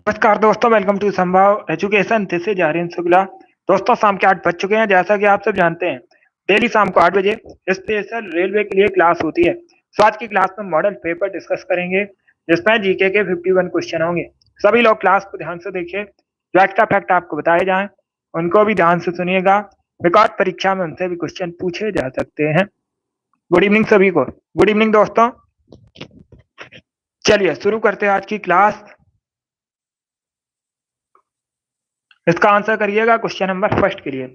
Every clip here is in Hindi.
नमस्कार दोस्तों, welcome to Sambhav Education. This is Aryan Shukla. दोस्तों, शाम के 8 बज चुके हैं। जैसा कि आप सब जानते हैं, डेली शाम को 8 बजे स्पेशल रेलवे के लिए क्लास होती है। तो आज की क्लास में मॉडल पेपर डिस्कस करेंगे, जिसमें जीके के 51 क्वेश्चन होंगे। सभी लोग क्लास को ध्यान से देखिए। जो एक्स्ट्रा फैक्ट आपको बताए जाएं, उनको भी ध्यान से सुनिएगा, बिकॉज परीक्षा में उनसे भी क्वेश्चन पूछे जा सकते हैं। गुड इवनिंग सभी को। गुड इवनिंग दोस्तों। चलिए शुरू करते हैं आज की क्लास। इसका आंसर करिएगा क्वेश्चन नंबर फर्स्ट के लिए।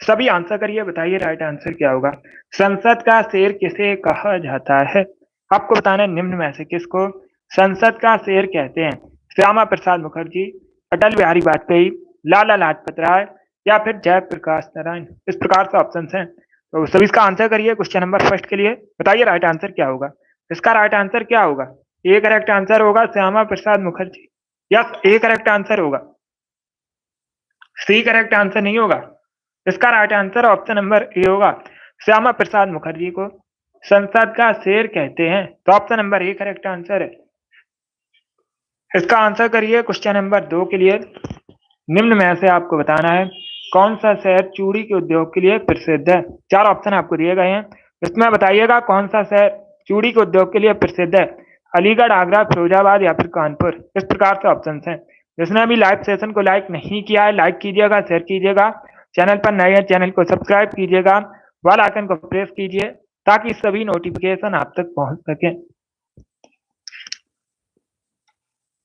सभी आंसर करिए, बताइए राइट आंसर क्या होगा। संसद का शेर किसे कहा जाता है? आपको बताना है निम्न में से किसको संसद का शेर कहते हैं। श्यामा प्रसाद मुखर्जी, अटल बिहारी वाजपेयी, लाला लाजपत राय या फिर जयप्रकाश नारायण। इस प्रकार से ऑप्शन हैं, तो सभी इसका आंसर करिए क्वेश्चन नंबर फर्स्ट के लिए। बताइए राइट आंसर क्या होगा। इसका राइट आंसर क्या होगा? ए करेक्ट आंसर होगा श्यामा प्रसाद मुखर्जी। यस, ए करेक्ट आंसर होगा। सी करेक्ट आंसर नहीं होगा। इसका right answer option number A होगा। श्यामा प्रसाद मुखर्जी को संसद का शेर कहते हैं, तो option number A correct answer है। इसका आंसर करिए क्वेश्चन नंबर 2 के लिए। निम्न में से आपको बताना है कौन सा शहर चूड़ी के उद्योग के लिए प्रसिद्ध है। 4 ऑप्शन आपको दिए गए हैं, इसमें बताइएगा कौन सा शहर चूड़ी के उद्योग के लिए प्रसिद्ध है। अलीगढ़, आगरा, फिरोजाबाद या फिर कानपुर। इस प्रकार से ऑप्शन हैं। जिसने अभी लाइव सेशन को लाइक नहीं किया है, लाइक कीजिएगा, शेयर कीजिएगा। चैनल पर नए हैं, चैनल को सब्सक्राइब कीजिएगा, बेल आइकन को प्रेस कीजिए ताकि सभी नोटिफिकेशन आप तक पहुंच सके।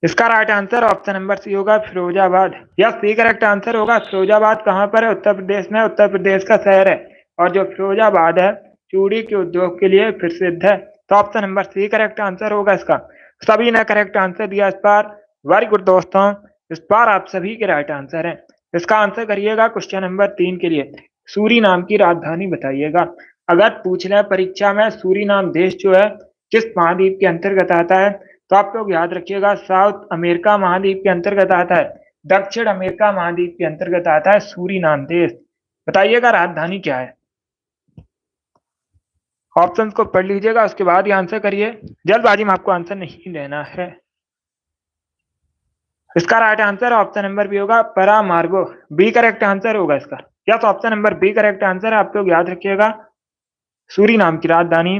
इसका right answer option number C होगा, Firozabad. Yes, C correct answer होगा। फिरोजाबाद कहाँ पर है? उत्तर प्रदेश में, उत्तर प्रदेश का शहर है। और जो फिरोजाबाद है चूड़ी के उद्योग के लिए प्रसिद्ध है, तो option number C correct answer होगा इसका। सभी ने करेक्ट आंसर दिया इस बार। वेरी गुड दोस्तों, इस बार आप सभी के राइट आंसर है। इसका आंसर करिएगा क्वेश्चन नंबर 3 के लिए। सूरीनाम की राजधानी बताइएगा। अगर पूछ ले परीक्षा में सूरीनाम देश जो है किस महाद्वीप के अंतर्गत आता है, तो आप लोग याद रखिएगा साउथ अमेरिका महाद्वीप के अंतर्गत आता है, दक्षिण अमेरिका महाद्वीप के अंतर्गत आता है सूरीनाम देश। बताइएगा राजधानी क्या है। ऑप्शंस को पढ़ लीजिएगा, उसके बाद ही आंसर करिए। जल्दबाजी में आपको आंसर नहीं देना है। इसका right answer option number B होगा, परामार्गो। बी करेक्ट आंसर होगा इसका। या तो option number B correct answer है, आप लोग याद रखिएगा। सूरीनाम की राजधानी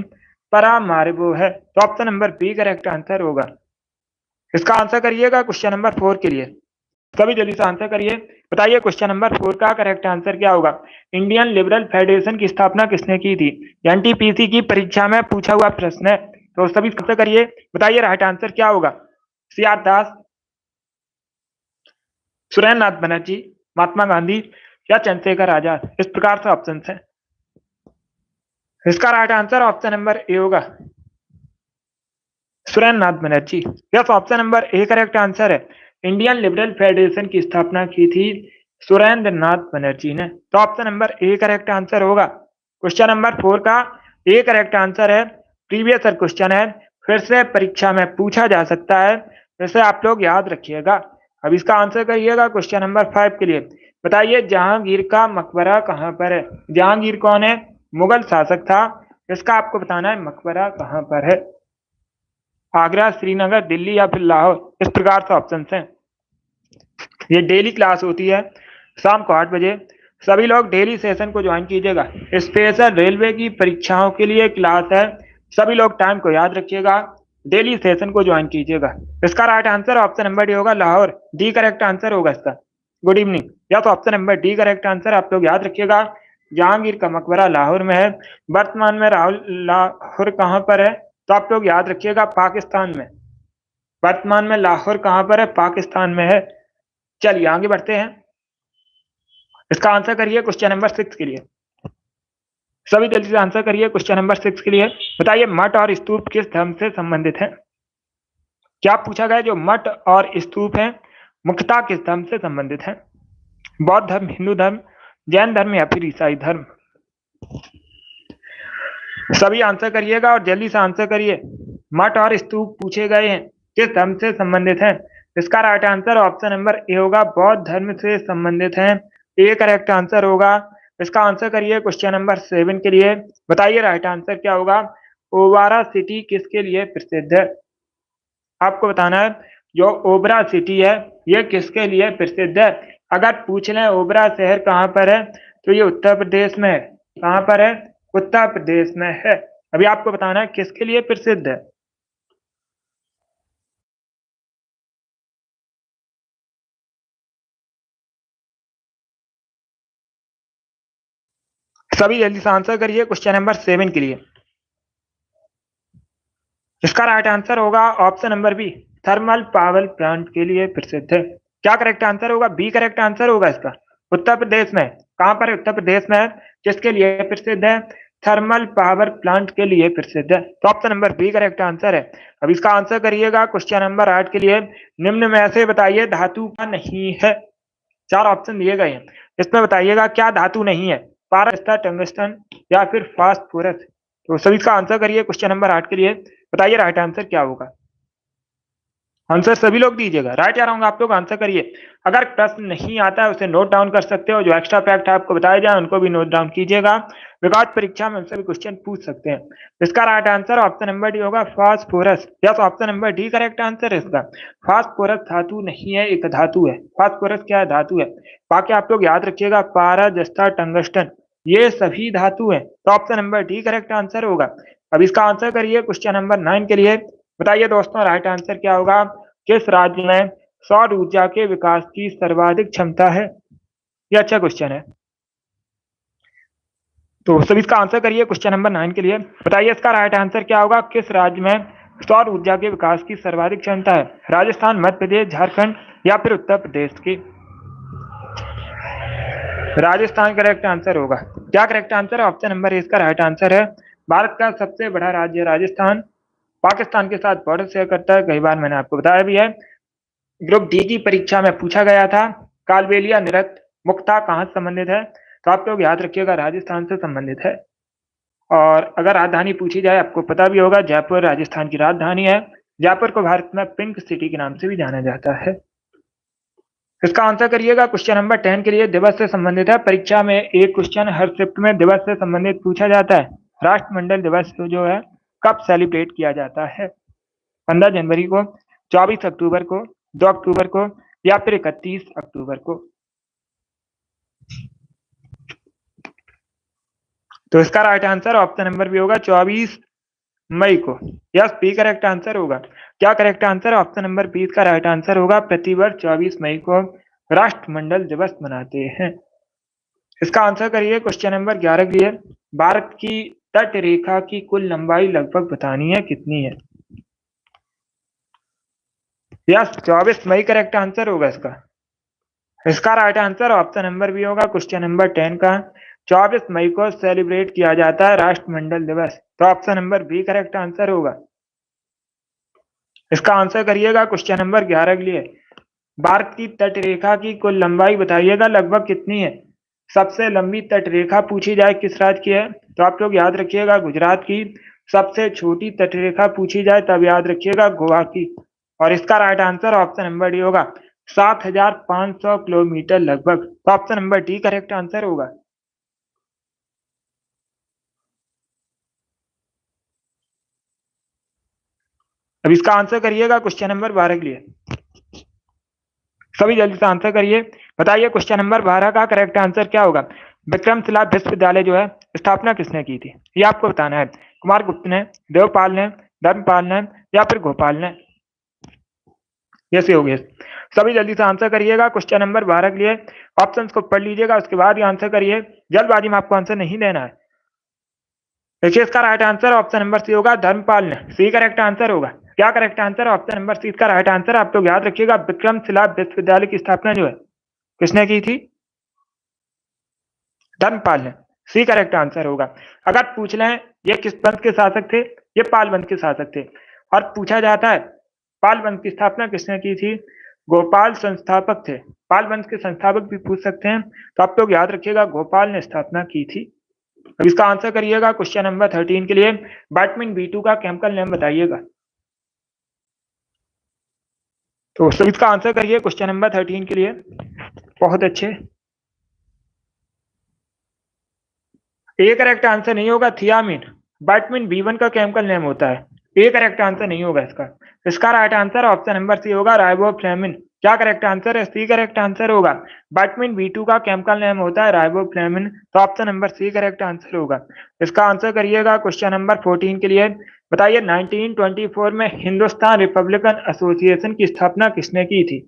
परामार्गो है, तो option number B correct answer होगा। इसका आंसर करिएगा क्वेश्चन नंबर 4 के लिए। सभी जल्दी से आंसर करिए। बताइए क्वेश्चन नंबर 4 का करेक्ट आंसर क्या होगा। इंडियन लिबरल फेडरेशन की स्थापना किसने की थी? एनटीपीसी की परीक्षा में पूछा हुआ प्रश्न है, तो सभी आंसर करिए। बताइए राइट आंसर क्या होगा। सी आर दास, सुरेंद्र नाथ बनर्जी, महात्मा गांधी या चंद्रशेखर आजाद। इस प्रकार से ऑप्शन है। इसका right answer option number A होगा, Surendra Nath Banerjee. Yes, option number A correct answer है। इंडियन लिबरल फेडरेशन की स्थापना की थी सुरेंद्र नाथ बनर्जी ने, तो option number A correct answer होगा। क्वेश्चन नंबर 4 का ए करेक्ट आंसर है। प्रीवियस क्वेश्चन है, फिर से परीक्षा में पूछा जा सकता है, वैसे आप लोग याद रखिएगा। अब इसका आंसर करिएगा क्वेश्चन नंबर 5 के लिए। बताइए जहांगीर का मकबरा कहाँ पर है। जहांगीर कौन है? मुगल शासक था। इसका आपको बताना है मकबरा कहाँ पर है। आगरा, श्रीनगर, दिल्ली या फिर लाहौर। इस प्रकार से ऑप्शन हैं। ये डेली क्लास होती है शाम को 8 बजे। सभी लोग डेली सेशन को ज्वाइन कीजिएगा। स्पेशल रेलवे की परीक्षाओं के लिए क्लास है। सभी लोग टाइम को याद रखिएगा, डेली सेशन को ज्वाइन कीजिएगा। इसका right answer option number D होगा, लाहौर। डी करेक्ट आंसर होगा इसका। Good evening. या तो option number D correct answer, आप लोग याद रखिएगा। जहांगीर का मकबरा लाहौर में है। वर्तमान में लाहौर कहाँ पर है, तो आप लोग याद रखिएगा पाकिस्तान में। वर्तमान में लाहौर कहाँ पर है? पाकिस्तान में है। चलिए आगे बढ़ते हैं। इसका आंसर करिए क्वेश्चन नंबर 6 के लिए। सभी जल्दी से आंसर करिए क्वेश्चन नंबर 6 के लिए। बताइए मठ और स्तूप किस धर्म से संबंधित है। क्या पूछा गया? जो मठ और स्तूप है मुख्यतः किस धर्म से संबंधित है? बौद्ध धर्म, हिंदू धर्म, जैन धर्म या फिर ईसाई धर्म। सभी आंसर करिएगा और जल्दी से आंसर करिए। मठ और स्तूप पूछे गए हैं, किस धर्म से संबंधित है। इसका right answer option number A होगा, बौद्ध धर्म से संबंधित है। ए करेक्ट आंसर होगा। इसका आंसर करिए क्वेश्चन नंबर 7 के लिए। बताइए राइट आंसर क्या होगा। ओवारा सिटी किसके लिए प्रसिद्ध है? आपको बताना है जो ओबरा सिटी है ये किसके लिए प्रसिद्ध है? अगर पूछ लें ओबरा शहर कहाँ पर है, तो ये उत्तर प्रदेश में है। कहाँ पर है? उत्तर प्रदेश में है। अभी आपको बताना है किसके लिए प्रसिद्ध है। सभी जल्दी से आंसर करिए क्वेश्चन नंबर 7 के लिए। इसका राइट आंसर होगा option number B, thermal power plant के लिए प्रसिद्ध है। क्या करेक्ट आंसर होगा? बी करेक्ट आंसर होगा इसका। उत्तर प्रदेश में। कहां पर है? उत्तर प्रदेश में। किसके लिए प्रसिद्ध है? थर्मल पावर प्लांट के लिए प्रसिद्ध है। तो option number B correct answer है। अब इसका आंसर करिएगा क्वेश्चन नंबर 8 के लिए। निम्न में से बताइए धातु का नहीं है। 4 ऑप्शन दिए गए हैं, इसमें बताइएगा क्या धातु नहीं है। पारस, टंगस्टन या फिर फास्फोरस। तो सभी इसका आंसर करिए क्वेश्चन नंबर 8 के लिए। बताइए राइट आंसर क्या होगा। आंसर सभी लोग दीजिएगा। राइट या रॉन्ग आप लोग आंसर करिए। अगर प्रश्न नहीं आता है उसे नोट डाउन कर सकते हो। जो एक्स्ट्रा फैक्ट आपको बताए जाए उनको भी नोट डाउन कीजिएगा, बिकॉज परीक्षा में उनसे भी क्वेश्चन पूछ सकते हैं। इसका right answer option number D होगा, phosphorus. Yes, option number D correct answer है इसका। फास्फोरस धातु नहीं है, एक धातु है। फास्फोरस क्या है? धातु है। बाकी आप लोग याद रखिएगा, पारा, जस्ता, टंगस्टन ये सभी धातु है। तो option number D correct answer होगा। अब इसका आंसर करिए क्वेश्चन नंबर 9 के लिए। बताइए दोस्तों राइट आंसर क्या होगा। किस राज्य में सौर ऊर्जा के विकास की सर्वाधिक क्षमता है? ये अच्छा क्वेश्चन है। तो सभी इसका आंसर करिए क्वेश्चन नंबर 9 के लिए। बताइए इसका राइट आंसर क्या होगा। किस राज्य में सौर ऊर्जा के विकास की सर्वाधिक क्षमता है? राजस्थान, मध्य प्रदेश, झारखंड या फिर उत्तर प्रदेश की? राजस्थान करेक्ट आंसर होगा। क्या करेक्ट आंसर है? ऑप्शन नंबर ए इसका राइट आंसर है। भारत का सबसे बड़ा राज्य राजस्थान पाकिस्तान के साथ बॉर्डर शेयर करता है। कई बार मैंने आपको बताया भी है। ग्रुप डी की परीक्षा में पूछा गया था, कालबेलिया नृत्य मुक्ता कहाँ से संबंधित है? तो आप लोग याद रखिएगा, राजस्थान से संबंधित है। और अगर राजधानी पूछी जाए, आपको पता भी होगा जयपुर राजस्थान की राजधानी है। जयपुर को भारत में पिंक सिटी के नाम से भी जाना जाता है। इसका आंसर करिएगा क्वेश्चन नंबर 10 के लिए। दिवस से संबंधित है। परीक्षा में एक क्वेश्चन हर शिफ्ट में दिवस से संबंधित पूछा जाता है। राष्ट्रमंडल दिवस जो है कब सेलिब्रेट किया जाता है? 15 जनवरी को, 24 अक्टूबर को, 2 अक्टूबर को या फिर 31 अक्टूबर को? तो इसका right answer option number B होगा, 24 मई को। यस, बी करेक्ट आंसर होगा। क्या correct answer? Option number B का राइट आंसर होगा। प्रतिवर्ष 24 मई को राष्ट्रमंडल दिवस मनाते हैं। इसका आंसर करिए क्वेश्चन नंबर 11 के लिए। भारत की तट रेखा की कुल लंबाई लगभग बतानी है, कितनी है? यस, 24 मई करेक्ट आंसर होगा इसका। इसका right answer option number B होगा क्वेश्चन नंबर 10 का। 24 मई को सेलिब्रेट किया जाता है राष्ट्रमंडल दिवस। तो option number B correct answer होगा। इसका आंसर करिएगा क्वेश्चन नंबर 11 के लिए। भारत की तट रेखा की कुल लंबाई बताइएगा लगभग कितनी है। सबसे लंबी तट रेखा पूछी जाए किस राज्य की है, तो आप लोग याद रखिएगा गुजरात की। सबसे छोटी तट रेखा पूछी जाए तब याद रखिएगा गोवा की। और इसका right answer option number D होगा, 7,500 किलोमीटर लगभग। तो option number D correct answer होगा। अब इसका आंसर करिएगा क्वेश्चन नंबर 12 के लिए। सभी जल्दी से आंसर करिए। बताइए क्वेश्चन नंबर 12 का करेक्ट आंसर क्या होगा। विक्रमशिला विश्वविद्यालय जो है स्थापना किसने की थी, ये आपको बताना है। कुमार गुप्त ने, देवपाल ने, धर्मपाल ने या फिर गोपाल ने? यस, हो गया। सभी जल्दी से आंसर करिएगा क्वेश्चन नंबर 12 के लिए। ऑप्शंस को पढ़ लीजिएगा, उसके बाद ही आंसर करिए। जल्दबाजी में आपको आंसर नहीं देना है। देखिए इसका right answer option number C होगा, धर्मपाल ने। सी करेक्ट आंसर होगा। क्या correct answer? Option number C इसका राइट आंसर। आप लोग याद रखिएगा, विक्रमशिला विश्वविद्यालय की स्थापना जो है किसने की थी? धर्मपाल ने। सी करेक्ट आंसर होगा। अगर पूछ लें ये किस वंश के शासक थे, ये पाल वंश के शासक थे। और पूछा जाता है पाल वंश की स्थापना किसने की थी, गोपाल संस्थापक थे। पाल वंश के संस्थापक भी पूछ सकते हैं, तो आप लोग याद रखिएगा गोपाल ने स्थापना की थी। अब इसका आंसर करिएगा क्वेश्चन नंबर 13 के लिए। विटामिन B2 का केमिकल नेम बताइएगा। तो सब इसका आंसर करिए क्वेश्चन नंबर 13 के लिए। बहुत अच्छे। ए करेक्ट आंसर नहीं होगा, थियामिन। विटामिन B1 का केमिकल नेम होता है। ए करेक्ट आंसर नहीं होगा इसका right answer option number C होगा राइबोफ्लेविन। क्या करेक्ट आंसर है? सी करेक्ट आंसर होगा। विटामिन बी2 का केमिकल नेम होता है राइबोफ्लेविन, तो option number C correct answer होगा। इसका आंसर करिएगा क्वेश्चन नंबर 14 के लिए। बताइए 1924 में हिंदुस्तान रिपब्लिकन एसोसिएशन की स्थापना किसने की थी?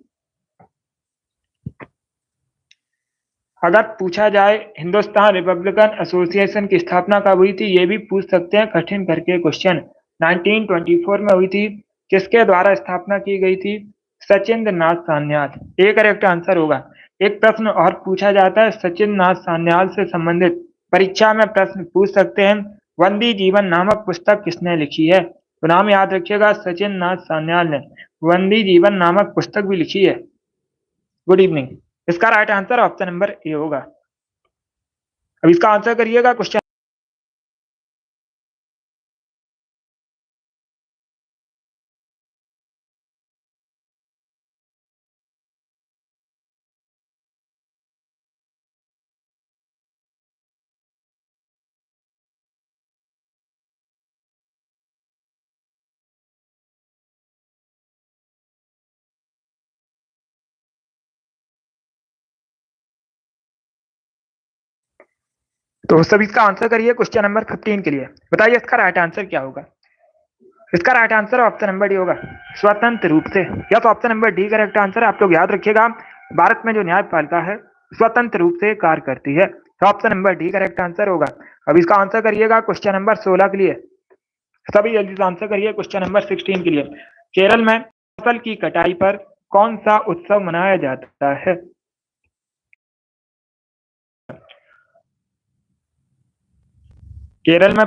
अगर पूछा जाए हिंदुस्तान रिपब्लिकन एसोसिएशन की स्थापना कब हुई थी, ये भी पूछ सकते हैं कठिन करके क्वेश्चन। 1924 में हुई थी। किसके द्वारा स्थापना की गई थी? सचिंद्र नाथ सान्याल। ये करेक्ट आंसर होगा। एक प्रश्न और पूछा जाता है सचिंद्र नाथ सान्याल से संबंधित, परीक्षा में प्रश्न पूछ सकते हैं वंदी जीवन नामक पुस्तक किसने लिखी है? तो नाम याद रखिएगा, सचिंद्र नाथ सान्याल ने वंदी जीवन नामक पुस्तक भी लिखी है। Good evening. इसका right answer option number A होगा। अब इसका आंसर करिएगा क्वेश्चन। तो सभी इसका आंसर करिए क्वेश्चन नंबर 15 के लिए। बताइए इसका राइट आंसर क्या होगा? इसका right answer option number D होगा, स्वतंत्र रूप से। या तो option number D correct answer. आप लोग याद रखिएगा, भारत में जो न्यायपालिका है स्वतंत्र रूप से कार्य करती है, तो option number D correct answer होगा। अब इसका आंसर करिएगा क्वेश्चन नंबर 16 के लिए। सभी जल्दी से आंसर करिए क्वेश्चन नंबर 16 के लिए। केरल में फसल की कटाई पर कौन सा उत्सव मनाया जाता है? केरल में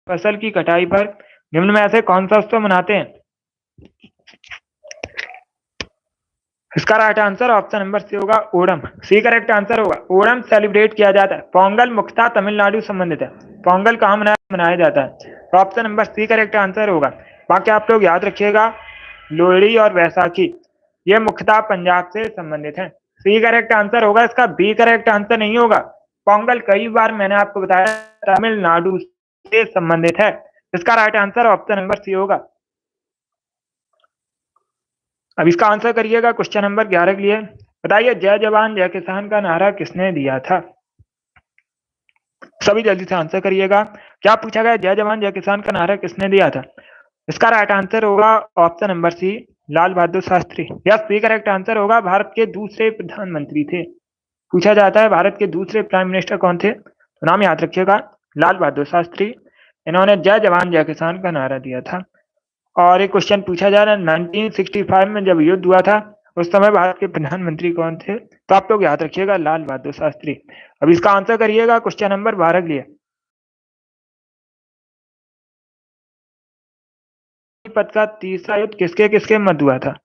फसल की कटाई पर निम्न में से कौन सा उत्सव मनाते हैं? इसका right answer option number C होगा, ओणम। सी करेक्ट आंसर होगा। ओणम सेलिब्रेट किया जाता है। पोंगल मुख्यतः तमिलनाडु संबंधित है। पोंगल कहाँ मनाया जाता है? तो option number C correct answer होगा। बाकी आप लोग याद रखिएगा, लोहड़ी और वैसाखी ये मुख्यतः पंजाब से संबंधित है। सी करेक्ट आंसर होगा इसका। बी करेक्ट आंसर नहीं होगा। पोंगल कई बार मैंने आपको बताया तमिलनाडु से संबंधित है। इसका right answer option number C होगा। अब इसका आंसर करिएगा क्वेश्चन नंबर 11 के लिए। बताइए जय जवान जय किसान का नारा किसने दिया था? सभी जल्दी से आंसर करिएगा। क्या पूछा गया? जय जवान जय किसान का नारा किसने दिया था? इसका राइट आंसर होगा option number C, Lal Bahadur Shastri. Yes, C correct answer होगा। भारत के दूसरे प्रधानमंत्री थे। पूछा जाता है भारत के दूसरे प्राइम मिनिस्टर कौन थे, तो नाम याद रखिएगा, लाल बहादुर शास्त्री। इन्होंने जय जवान जय किसान का नारा दिया था। और एक क्वेश्चन पूछा जा रहा है 1965 में जब युद्ध हुआ था उस समय भारत के प्रधानमंत्री कौन थे? तो आप लोग याद रखिएगा, लाल बहादुर शास्त्री। अब इसका आंसर करिएगा क्वेश्चन नंबर 12 के लिए। पानीपत का तीसरा युद्ध किसके किसके मध्य हुआ था?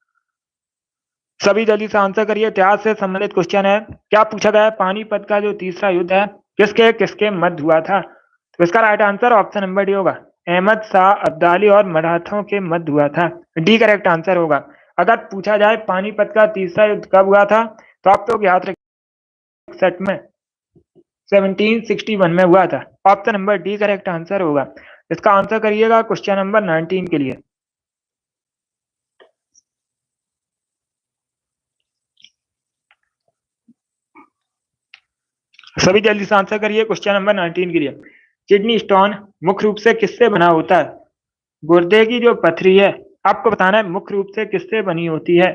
सभी जल्दी से आंसर करिए। इतिहास से संबंधित क्वेश्चन है। क्या पूछा गया है? पानीपत का जो तीसरा युद्ध है किसके किसके मध्य हुआ था? तो इसका right answer option number D होगा, अहमद शाह अब्दाली और मराठों के मध्य हुआ था। डी करेक्ट आंसर होगा। अगर पूछा जाए पानीपत का तीसरा युद्ध कब हुआ था, तो आप लोग याद रखिए 61 में, 1761 में हुआ था। Option number D correct answer होगा। इसका आंसर करिएगा क्वेश्चन नंबर 19 के लिए। सभी जल्दी से आंसर करिए क्वेश्चन नंबर 19 के लिए। किडनी स्टोन मुख्य रूप से किससे बना होता है? गुर्दे की जो पथरी है आपको बताना है मुख्य रूप से किससे बनी होती है।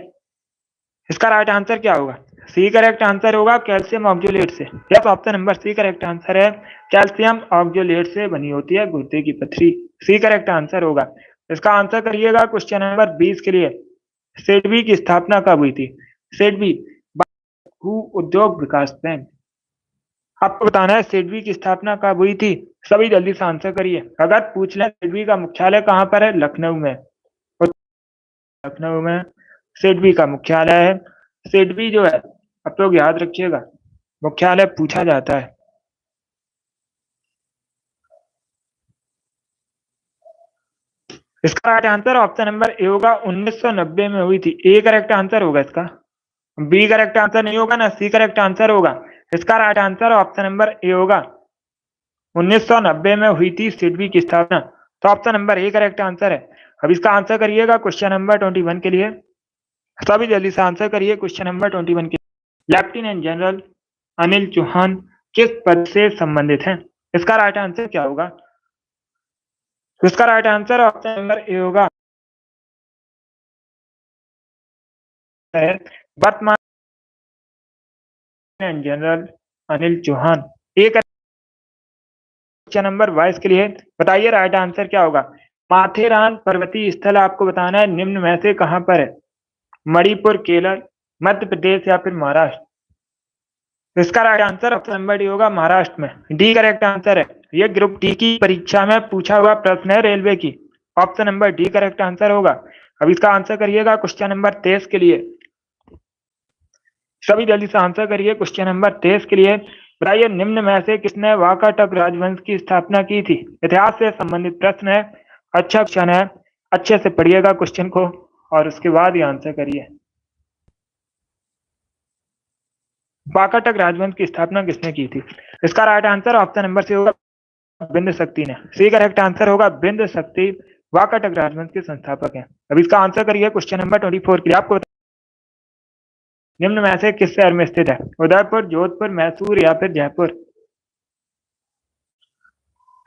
इसका राइट आंसर क्या होगा? सी करेक्ट आंसर होगा, कैल्शियम ऑक्जेलेट से। Yes, option number C correct answer है। कैल्शियम ऑक्जेलेट से बनी होती है गुर्दे की पथरी। सी करेक्ट आंसर होगा। इसका आंसर करिएगा क्वेश्चन नंबर 20 के लिए। सिडबी की स्थापना कब हुई थी? सिडबी भू उद्योग विकास बैंक। आपको बताना है सिडबी की स्थापना कब हुई थी। सभी जल्दी से आंसर करिए। अगर पूछ लें सिडबी का मुख्यालय कहाँ पर है? लखनऊ में। लखनऊ में सिडबी का मुख्यालय है। सिडबी जो है आप लोग याद रखिएगा, मुख्यालय पूछा जाता है। इसका right answer option number A होगा, 1990 में हुई थी। ए करेक्ट आंसर होगा इसका। बी करेक्ट आंसर नहीं होगा ना, सी करेक्ट आंसर होगा। इसका right answer option number A होगा, 1990 में हुई थी सिडबी की स्थापना। तो option number A correct answer है। अब इसका आंसर करिएगा क्वेश्चन नंबर 21 के लिए। सभी जल्दी से आंसर करिए क्वेश्चन नंबर 21 के। लेफ्टिनेंट जनरल अनिल चौहान किस पद से संबंधित हैं? इसका राइट आंसर क्या होगा? इसका right answer option number A होगा। वर्तमान जनरल अनिल चौहान। एक क्वेश्चन नंबर 22 के लिए बताइए राइट आंसर क्या होगा? माथेरान पर्वतीय स्थल आपको बताना है निम्न में से कहां पर है? मणिपुर, केरल, मध्य प्रदेश या फिर महाराष्ट्र। इसका right answer option number D होगा, महाराष्ट्र में। डी करेक्ट आंसर है। यह ग्रुप डी की परीक्षा में पूछा हुआ प्रश्न है रेलवे की। Option number D correct answer होगा। अब इसका आंसर करिएगा क्वेश्चन नंबर 23 के लिए। सभी जल्दी से आंसर करिए क्वेश्चन नंबर 23 के लिए। बताइए निम्न में से किसने वाकाटक राजवंश की स्थापना की थी? इतिहास से संबंधित प्रश्न है, अच्छा क्वेश्चन है, अच्छे से पढ़िएगा क्वेश्चन को और उसके बाद ही आंसर करिए। वाकाटक राजवंश की स्थापना किसने की थी? इसका right answer option number C होगा, बिंदु शक्ति ने। सी करेक्ट आंसर होगा, बिंदु शक्ति वाकाटक राजवंश के संस्थापक हैं। अब इसका आंसर करिए क्वेश्चन नंबर 24 के लिए। आपको निम्न में से किस शहर में स्थित है? उदयपुर, जोधपुर, मैसूर या फिर जयपुर।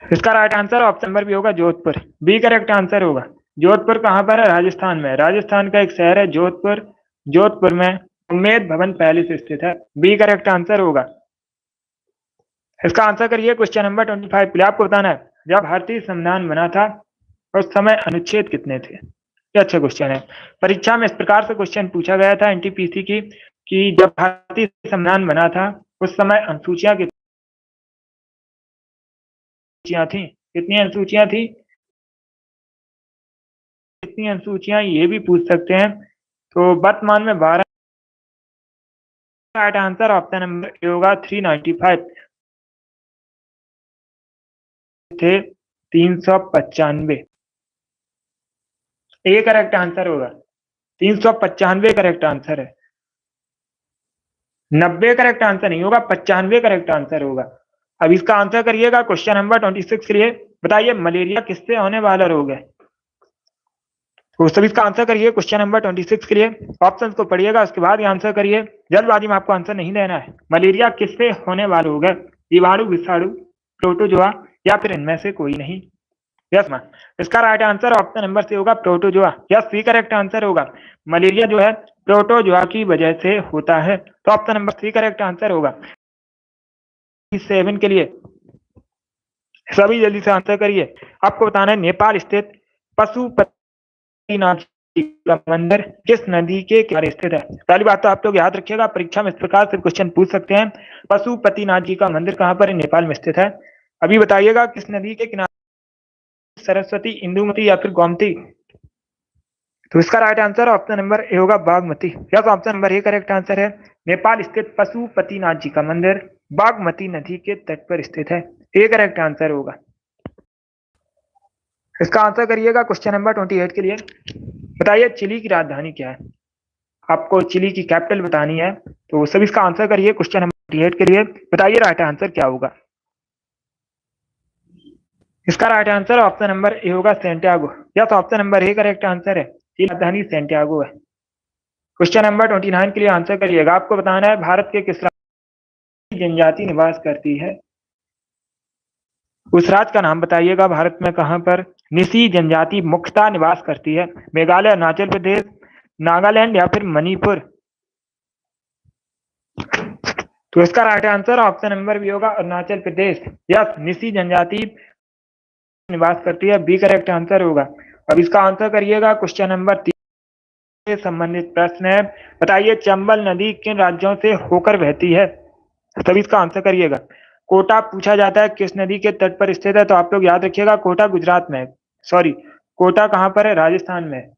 इसका right answer option number B होगा, जोधपुर। बी करेक्ट आंसर होगा। जोधपुर कहां पर है? राजस्थान में। राजस्थान का एक शहर है जोधपुर। जोधपुर में उम्मेद भवन पैलेस स्थित है। बी करेक्ट आंसर होगा। इसका आंसर करिए क्वेश्चन नंबर 25 के लिए। आपको बताना है जब भारतीय संविधान बना था उस समय अनुच्छेद कितने थे? ये अच्छा क्वेश्चन है। परीक्षा में इस प्रकार से क्वेश्चन पूछा गया था एनटीपीसी की कि जब भारतीय संविधान बना था उस समय अनुसूचियां कितनी थी? कितनी अनुसूचियां थी? कितनी अनुसूचियां ये भी पूछ सकते हैं। तो वर्तमान में 12। Right answer option number A होगा, 395 थे 395। ए करेक्ट आंसर होगा। 395 करेक्ट आंसर है। 90 करेक्ट आंसर नहीं होगा, 95 करेक्ट आंसर होगा। अब इसका आंसर करिएगा क्वेश्चन नंबर 26 के लिए। बताइए मलेरिया किससे होने वाला रोग है? तो सभी इसका आंसर करिए क्वेश्चन नंबर 26 के लिए। ऑप्शन को पढ़िएगा उसके बाद ही आंसर करिए। जल्दबाजी में आपको आंसर नहीं देना है। मलेरिया किससे होने वाला रोग है? जीवाणु, विषाणु, प्रोटोजोआ या फिर इनमें से कोई नहीं। Yes ma'am. इसका right answer option number C होगा, protozoa. Yes, C correct answer होगा। मलेरिया जो है प्रोटोजोआ की वजह से होता है। तो option number C correct answer होगा। 7 के लिए सभी जल्दी से आंसर करिए। आपको बताना है नेपाल स्थित पशुपतिनाथ जी का मंदिर किस नदी के किनारे स्थित है? पहली बात तो आप लोग याद रखिएगा, परीक्षा में इस प्रकार से क्वेश्चन पूछ सकते हैं। पशुपतिनाथ जी का मंदिर कहां पर है? नेपाल में स्थित है। अभी बताइएगा किस नदी के किनारे? सरस्वती, इंदुमती या फिर गोमती। तो इसका right answer option number A होगा, Bagmati. Yes, option number A correct answer है। नेपाल स्थित पशुपतिनाथ जी का मंदिर बागमती नदी के तट पर स्थित है। ए करेक्ट आंसर होगा। इसका आंसर करिएगा क्वेश्चन नंबर 28 के लिए। बताइए चिली की राजधानी क्या है? आपको चिली की कैपिटल बतानी है। तो सभी इसका आंसर करिए क्वेश्चन नंबर 28 के लिए। बताइए राइट आंसर क्या होगा? इसका right answer option number A होगा, Santiago. Yes, option number A correct answer है। राजधानी सेंटियागो है। क्वेश्चन नंबर 29 के लिए आंसर करिएगा। आपको बताना है भारत के किस राज्य में जनजाति निवास करती है? उस राज्य का नाम बताइएगा भारत में कहां पर निसी जनजाति मुख्यतः निवास करती है? मेघालय, अरुणाचल प्रदेश, नागालैंड या फिर मणिपुर। तो इसका right answer option number B होगा, अरुणाचल प्रदेश। यस, निसी जनजाति निवास करती है। बी करेक्ट आंसर होगा। अब इसका आंसर करिएगा क्वेश्चन नंबर 3 से संबंधित प्रश्न है। बताइए चंबल नदी किन राज्यों से होकर बहती है? तभी इसका आंसर करिएगा। कोटा पूछा जाता है किस नदी के तट पर स्थित है? तो आप लोग याद रखिएगा कोटा गुजरात में है। सॉरी, कोटा कहां पर है? राजस्थान में।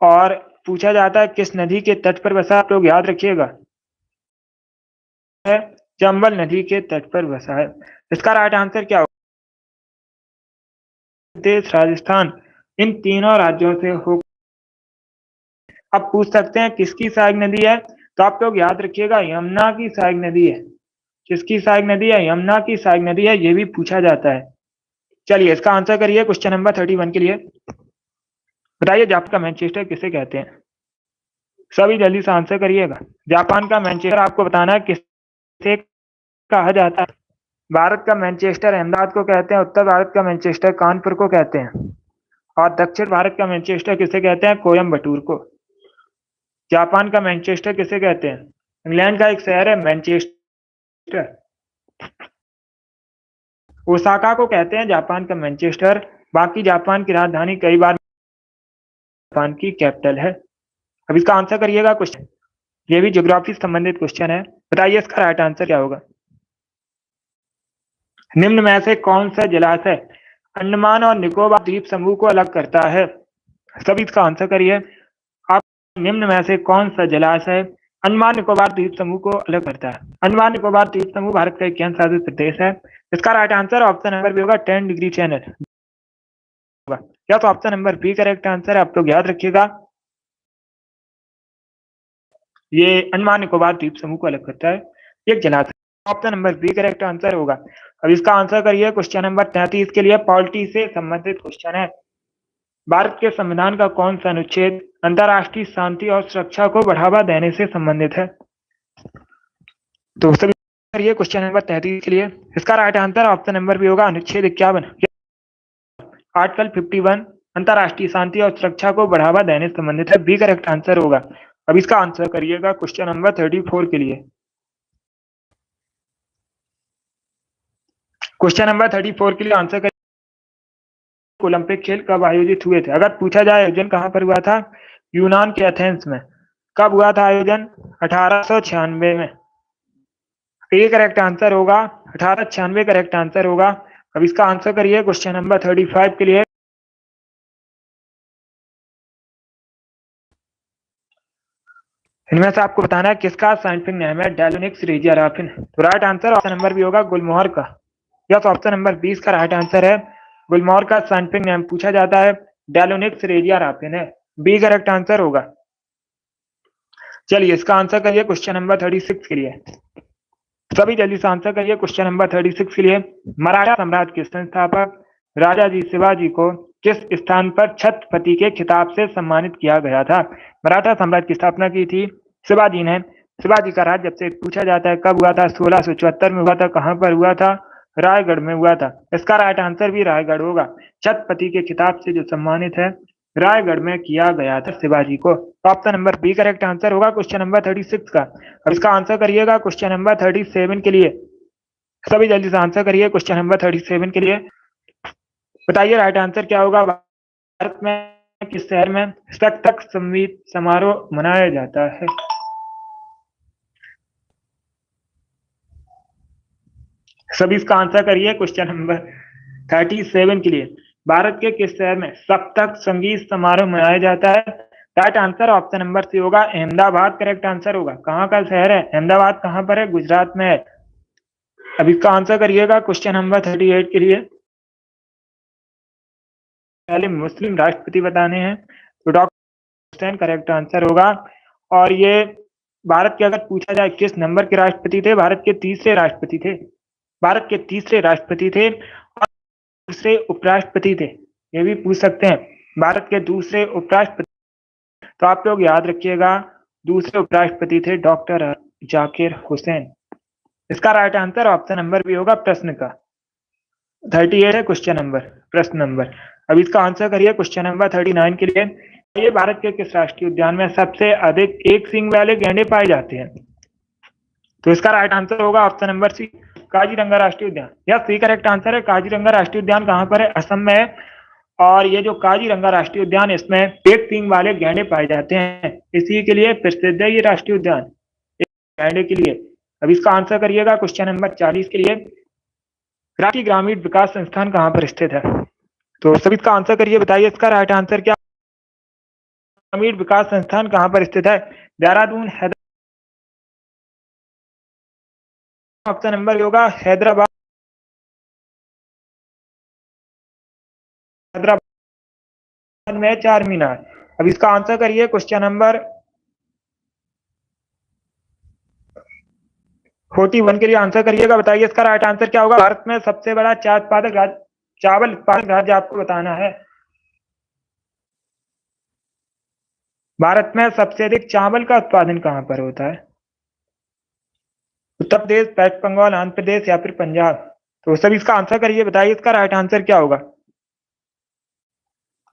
और पूछा जाता है किस नदी के तट पर बसा? आप लोग याद रखिएगा, चंबल नदी के तट पर बसा है। इसका राइट आंसर क्या होगा? प्रदेश, राजस्थान, इन तीनों राज्यों से हो। अब पूछ सकते हैं किसकी सहायक नदी है? तो आप लोग याद रखिएगा यमुना की सहायक नदी है। किसकी सहायक नदी है? यमुना की सहायक नदी है। ये भी पूछा जाता है। चलिए इसका आंसर करिए क्वेश्चन नंबर 31 के लिए। बताइए जापान का मैनचेस्टर किसे कहते हैं? सभी जल्दी से आंसर करिएगा। जापान का मैनचेस्टर आपको बताना है किसे कहा जाता है। भारत का मैनचेस्टर अहमदाबाद को कहते हैं, उत्तर भारत का मैनचेस्टर कानपुर को कहते हैं और दक्षिण भारत का मैनचेस्टर किसे कहते हैं? कोयम्बटूर को। जापान का मैनचेस्टर किसे कहते हैं? इंग्लैंड का एक शहर है मैनचेस्टर। ओसाका को कहते हैं जापान का मैनचेस्टर। बाकी जापान की राजधानी कई बार जापान की कैपिटल है। अब इसका आंसर करिएगा क्वेश्चन। ये भी ज्योग्राफी से संबंधित क्वेश्चन है। बताइए इसका राइट आंसर क्या होगा? निम्न में से कौन सा जलाशय अंडमान और निकोबार द्वीप समूह को अलग करता है? सभी इसका आंसर करिए। आप निम्न में से कौन सा जलाशय अंडमान निकोबार द्वीप समूह को अलग करता है? अंडमान निकोबार द्वीप समूह भारत का एक केंद्र शासित प्रदेश है। इसका right answer option number B होगा 10 डिग्री चैनल होगा। या तो option number B correct answer है। आप लोग याद रखिएगा, ये अंडमान निकोबार द्वीप समूह को अलग करता है एक जलाशय। Option number B correct answer होगा। अब इसका आंसर करिए। क्वेश्चन नंबर 33 के लिए पॉलिटी से संबंधित क्वेश्चन है। भारत के संविधान का कौन सा अनुच्छेद अंतर्राष्ट्रीय शांति और सुरक्षा को बढ़ावा देने से संबंधित है? तो सभी करिए क्वेश्चन नंबर 33 के लिए। इसका right answer option number B होगा अनुच्छेद 51 आर्टिकल 51 अंतर्राष्ट्रीय शांति और सुरक्षा को बढ़ावा देने से संबंधित है। बी करेक्ट आंसर होगा। अब इसका आंसर करिएगा क्वेश्चन नंबर 34 के लिए। क्वेश्चन नंबर 34 के लिए आंसर करिए। ओलंपिक खेल कब आयोजित हुए थे? अगर पूछा जाए आयोजन कहां पर हुआ था? यूनान के एथेंस में। कब हुआ था आयोजन? 1896 में। ए करेक्ट आंसर होगा 1896 करेक्ट आंसर होगा। अब इसका आंसर करिए क्वेश्चन नंबर 35 के लिए। इनमें से आपको बताना है किसका साइंटिफिक नेम है डेलोनिक्स रेजियाराफिन। तो right answer option number B होगा गुलमोहर का। यस, ऑप्शन नंबर 20 का राइट आंसर है। गुलमोहर का साइंटिफिक नेम पूछा जाता है डेलोनिक्स रेजियाराफिन है। बी करेक्ट आंसर होगा। चलिए इसका आंसर करिए क्वेश्चन नंबर 36 के लिए। सभी जल्दी से आंसर करिए क्वेश्चन नंबर 36 के लिए। मराठा साम्राज्य के संस्थापक राजा जी शिवाजी को किस स्थान पर छत्रपति के खिताब से सम्मानित किया गया था? मराठा साम्राज्य की स्थापना की थी शिवाजी ने। शिवाजी का राज्य जब से पूछा जाता है कब हुआ था? 1674 में हुआ था। कहां पर हुआ था? रायगढ़ में हुआ था। इसका राइट आंसर भी रायगढ़ होगा। छत्रपति के खिताब से जो सम्मानित है रायगढ़ में किया गया था शिवाजी को। Option number B correct answer होगा क्वेश्चन नंबर 36 का। अब इसका आंसर करिएगा क्वेश्चन नंबर 37 के लिए। सभी जल्दी से आंसर करिए क्वेश्चन नंबर 37 के लिए। बताइए राइट आंसर क्या होगा? भारत में किस शहर में शतक संगीत समारोह मनाया जाता है? सभी इसका आंसर करिए क्वेश्चन नंबर 37 के लिए। भारत के किस शहर में सप्तक संगीत समारोह मनाया जाता है? Right answer option number C होगा अहमदाबाद करेक्ट आंसर होगा। कहाँ का शहर है अहमदाबाद? कहाँ पर है? गुजरात में है। अब इसका आंसर करिएगा क्वेश्चन नंबर 38 के लिए। पहले मुस्लिम राष्ट्रपति बताने हैं तो डॉक्टर हुसैन करेक्ट आंसर होगा। और ये भारत के अगर पूछा जाए किस नंबर के राष्ट्रपति थे? भारत के तीसरे राष्ट्रपति थे। भारत के तीसरे राष्ट्रपति थे और दूसरे उपराष्ट्रपति थे। ये भी पूछ सकते हैं भारत के दूसरे उपराष्ट्रपति। तो आप लोग याद रखिएगा दूसरे उपराष्ट्रपति थे डॉक्टर जाकिर हुसैन। इसका right answer option number B होगा प्रश्न का। 38 है क्वेश्चन नंबर, प्रश्न नंबर। अब इसका आंसर करिए क्वेश्चन नंबर 39 के लिए। ये भारत के किस राष्ट्रीय उद्यान में सबसे अधिक एक सींग वाले गैंडे पाए जाते हैं? तो इसका राइट आंसर होगा ऑप्शन नंबर सी काजीरंगा राष्ट्रीय उद्यान। यह सी करेक्ट आंसर है। काजीरंगा राष्ट्रीय उद्यान कहां पर है? असम में है। और ये जो काजीरंगा राष्ट्रीय उद्यान इसमें एक सींग वाले गैंडे पाए जाते हैं, इसी के लिए प्रसिद्ध है ये राष्ट्रीय उद्यान गैंडे के लिए। अब इसका आंसर करिएगा क्वेश्चन नंबर 40 के लिए। राष्ट्रीय ग्रामीण विकास संस्थान कहां पर स्थित है? तो सभी इसका आंसर करिए। बताइए इसका राइट आंसर क्या? ग्रामीण विकास संस्थान कहां पर स्थित है? देहरादून, हैदराबाद। ऑप्शन नंबर होगा हैदराबाद। हैदराबाद में चार मीनार। अब इसका आंसर करिए क्वेश्चन नंबर 41 के लिए आंसर करिएगा। बताइए इसका राइट आंसर क्या होगा? भारत में सबसे बड़ा चावल उत्पादक राज्य आपको बताना है। भारत में सबसे अधिक चावल का उत्पादन कहाँ पर होता है? उत्तर प्रदेश, वेस्ट बंगाल, आंध्र प्रदेश या फिर पंजाब। तो सभी इसका आंसर करिए, बताइए इसका राइट आंसर क्या होगा।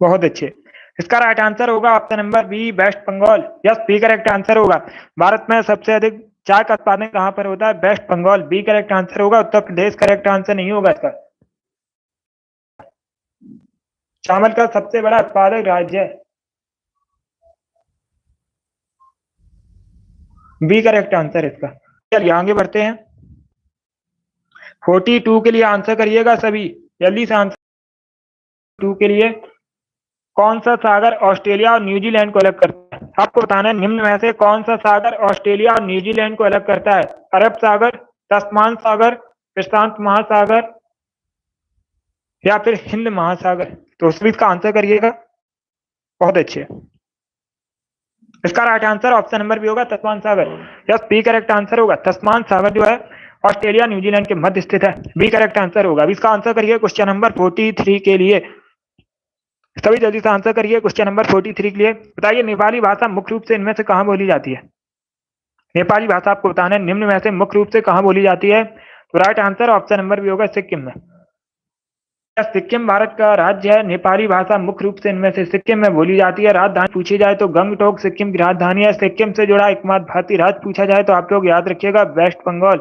बहुत अच्छे। इसका राइट आंसर होगा option number B, West Bengal. Yes, B correct answer होगा। भारत में सबसे अधिक चाय का उत्पादन कहाँ पर होता है? West Bengal, B correct answer होगा। उत्तर प्रदेश करेक्ट आंसर नहीं होगा इसका। चावल का सबसे बड़ा उत्पादक राज्य है, बी करेक्ट आंसर इसका। चलिए आगे बढ़ते हैं। 42 के लिए आंसर करिएगा सभी, जल्दी से आंसर। 2 के लिए कौन सा सागर ऑस्ट्रेलिया और न्यूजीलैंड को अलग करता है? आपको बताना है निम्न में से कौन सा सागर ऑस्ट्रेलिया और न्यूजीलैंड को अलग करता है? अरब सागर, तस्मान सागर, प्रशांत महासागर या फिर हिंद महासागर। तो सभी इसका आंसर करिएगा। बहुत अच्छे। इसका right answer option number B होगा, तस्मान सागर। यस, बी करेक्ट आंसर होगा। तस्मान सागर जो है ऑस्ट्रेलिया न्यूजीलैंड के मध्य स्थित है, बी करेक्ट आंसर होगा। अब इसका आंसर करिए क्वेश्चन नंबर 43 के लिए। सभी जल्दी से आंसर करिए क्वेश्चन नंबर 43 के लिए। बताइए नेपाली भाषा मुख्य रूप से इनमें से कहाँ बोली जाती है? नेपाली भाषा आपको बताना है निम्न में से मुख्य रूप से कहाँ बोली जाती है? तो right answer option number B होगा, सिक्किम में। सिक्किम भारत का राज्य है। नेपाली भाषा मुख्य रूप से इनमें से सिक्किम में बोली जाती है। राजधानी पूछी जाए तो गंगटोक सिक्किम की राजधानी है। सिक्किम से जुड़ा एकमात्र भारतीय राज्य पूछा जाए तो आप लोग याद रखिएगा, वेस्ट बंगाल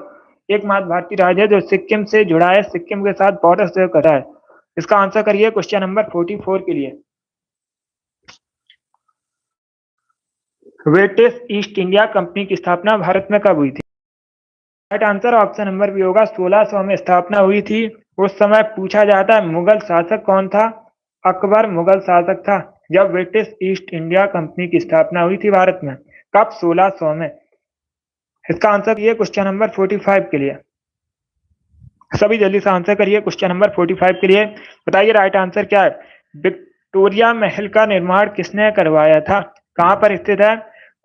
एकमात्र भारतीय राज्य है जो सिक्किम से जुड़ा है, सिक्किम के साथ बॉर्डर शेयर कर रहा है। इसका आंसर करिए क्वेश्चन नंबर 44 के लिए। ब्रिटिश ईस्ट इंडिया कंपनी की स्थापना भारत में कब हुई थी? Right answer option number B होगा, 1600 में स्थापना हुई थी। उस समय पूछा जाता है मुगल शासक कौन था? अकबर मुगल शासक था जब ब्रिटिश ईस्ट इंडिया कंपनी की स्थापना हुई थी भारत में। कब? 1600 में। इसका आंसर ये क्वेश्चन नंबर 45 के लिए। सभी जल्दी से आंसर करिए क्वेश्चन नंबर 45 के लिए। बताइए राइट आंसर क्या है? विक्टोरिया महल का निर्माण किसने करवाया था? कहां पर स्थित है?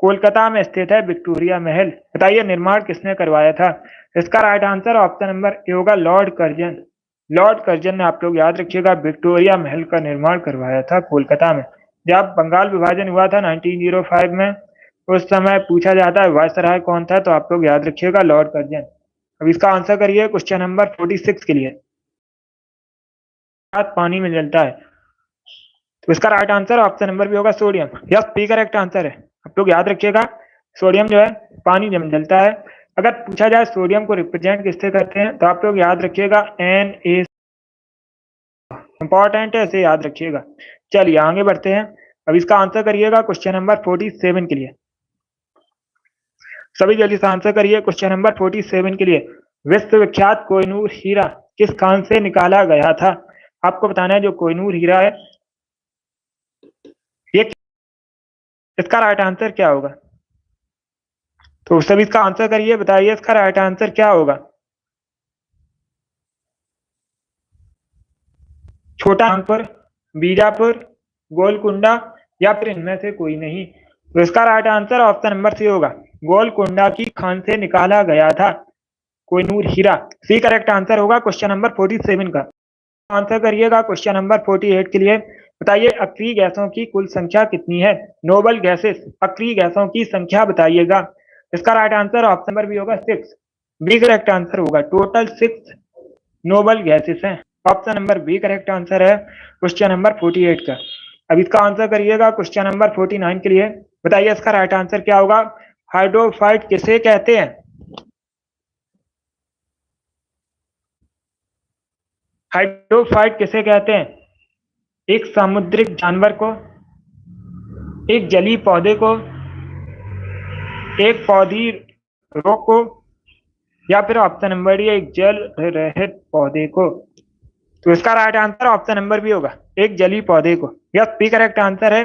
कोलकाता में स्थित है विक्टोरिया महल। बताइए निर्माण किसने करवाया था? इसका right answer option number A होगा, लॉर्ड कर्जन। लॉर्ड कर्जन ने, आप लोग याद रखिएगा, विक्टोरिया महल का निर्माण करवाया था कोलकाता में। जब बंगाल विभाजन हुआ था 1905 में, उस समय पूछा जाता है वायसराय कौन था, तो आप लोग याद रखिएगा लॉर्ड कर्जन। अब इसका आंसर करिए क्वेश्चन नंबर 46 के लिए। पानी में जलता है, तो इसका right answer option number B होगा, sodium. Yes, B correct answer है। आप लोग याद रखिएगा, सोडियम जो है पानी में जलता है। अगर पूछा जाए सोडियम को रिप्रेजेंट किससे करते हैं, तो आप लोग याद रखिएगा Na। इंपॉर्टेंट है, इसे याद रखिएगा। चलिए आगे बढ़ते हैं। अब इसका आंसर करिएगा क्वेश्चन नंबर 47 के लिए। सभी जल्दी से आंसर करिए क्वेश्चन नंबर 47 के लिए। विश्वविख्यात कोहिनूर हीरा किस खान से निकाला गया था? आपको बताना है जो कोहिनूर हीरा है ये, इसका राइट आंसर क्या होगा? तो सभी इसका आंसर करिए, बताइए इसका राइट आंसर क्या होगा। छोटा नागपुर, बीजापुर, गोलकुंडा या फिर इनमें से कोई नहीं। तो इसका right answer option number C होगा, गोलकुंडा की खान से निकाला गया था कोहिनूर हीरा। सी करेक्ट आंसर होगा क्वेश्चन नंबर 47 का। आंसर करिएगा क्वेश्चन नंबर 48 के लिए। बताइए अक्रिय गैसों की कुल संख्या कितनी है? नोबल गैसेस, अक्रिय गैसों की संख्या बताइएगा। इसका right answer option number B होगा, 6। बी करेक्ट आंसर होगा, टोटल 6 नोबल गैसेस हैं। Option number B correct answer है क्वेश्चन नंबर 48 का। अब इसका आंसर करिएगा क्वेश्चन नंबर 49 के लिए। बताइए इसका राइट आंसर क्या होगा? हाइड्रोफाइट किसे कहते हैं? हाइड्रोफाइट किसे कहते हैं? एक समुद्रिक जानवर को, एक जलीय पौधे को, एक पौधी रोग को, या फिर ऑप्शन नंबर डी एक जल रहित पौधे को। तो इसका right answer option number B होगा, एक जलीय पौधे को। यस, बी करेक्ट आंसर है,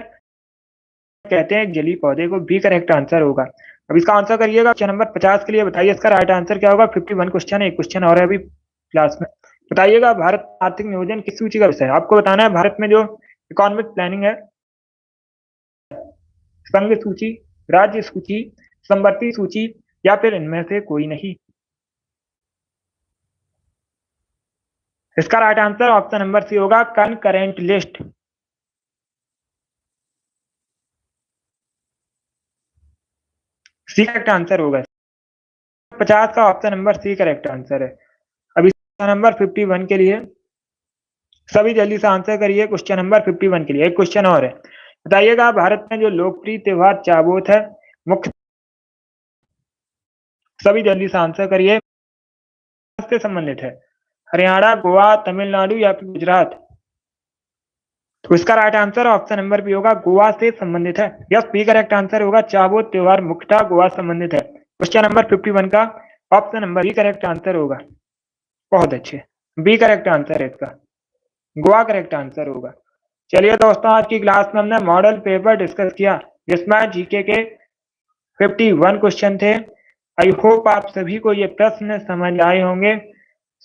कहते हैं एक जलीय पौधे को, बी करेक्ट आंसर होगा। अब इसका आंसर करिएगा क्वेश्चन नंबर 50 के लिए। बताइए इसका राइट आंसर क्या होगा? 51 क्वेश्चन है, एक क्वेश्चन और है अभी क्लास में। बताइएगा भारत आर्थिक नियोजन किस सूची का विषय है? आपको बताना है भारत में जो इकोनॉमिक प्लानिंग है, संघ सूची, राज्य सूची, समवर्ती सूची या फिर इनमें से कोई नहीं। इसका right answer option number C होगा, concurrent list. C correct answer होगा। 50 का option number C correct answer है। अभी नंबर 51 के लिए सभी जल्दी से आंसर करिए। क्वेश्चन नंबर 51 के लिए एक क्वेश्चन और है, बताइएगा भारत में जो लोकप्रिय त्योहार चाबोत है मुख्य, सभी जल्दी से आंसर करिए, से संबंधित है, हरियाणा, गोवा, तमिलनाडु या फिर गुजरात। तो इसका right answer option number B होगा, गोवा से संबंधित है। यस, बी करेक्ट आंसर होगा, चाबोत त्योहार मुख्यतः गोवा संबंधित है। क्वेश्चन नंबर 51 का option number B correct answer होगा। बहुत अच्छे, बी करेक्ट आंसर है इसका, गोवा करेक्ट आंसर होगा। चलिए दोस्तों, आज की क्लास में हमने मॉडल पेपर डिस्कस किया जिसमें जीके के 51 क्वेश्चन थे। आई होप आप सभी को ये प्रश्न समझ आए होंगे।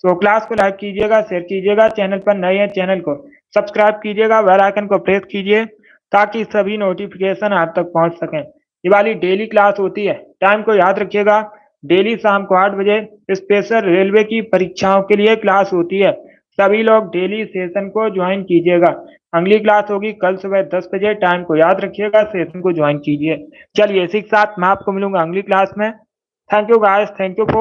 सो क्लास को लाइक कीजिएगा, शेयर कीजिएगा, चैनल पर नए हैं चैनल को सब्सक्राइब कीजिएगा, बेल आइकन को प्रेस कीजिए ताकि सभी नोटिफिकेशन आप तक पहुंच सकें। ये वाली डेली क्लास होती है, टाइम को याद रखिएगा, डेली शाम को 8 बजे स्पेशल रेलवे की परीक्षाओं के लिए क्लास होती है। सभी लोग डेली सेशन को ज्वाइन कीजिएगा। अगली क्लास होगी कल सुबह 10 बजे, टाइम को याद रखिएगा, सेशन को ज्वाइन कीजिए। चलिए इसी के साथ मैं आपको मिलूंगा अगली क्लास में। Thank you guys, thank you for